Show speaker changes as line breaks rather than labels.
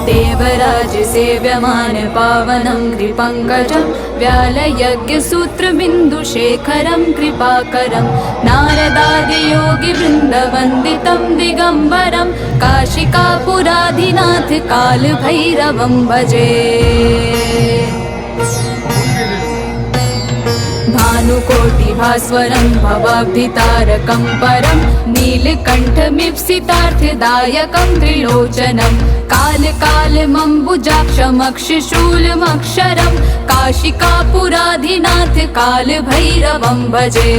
देवराज सेव्यमान पावनं कृपङ्कजं व्यालयज्ञसूत्रबिन्दुशेखरं कृपाकरं नारदादियोगिवृन्दवन्दितं दिगम्बरं काशिकापुराधिनाथ कालभैरवं भजे। भानुकोटिभास्वरं भवाब्धितारकं परं नीलकण्ठमीप्सितार्थदायकं त्रिलोचनं कालकालमम्बुजाक्षमक्षशूलमक्षरं काशिकापुराधिनाथ कालभैरवं भजे।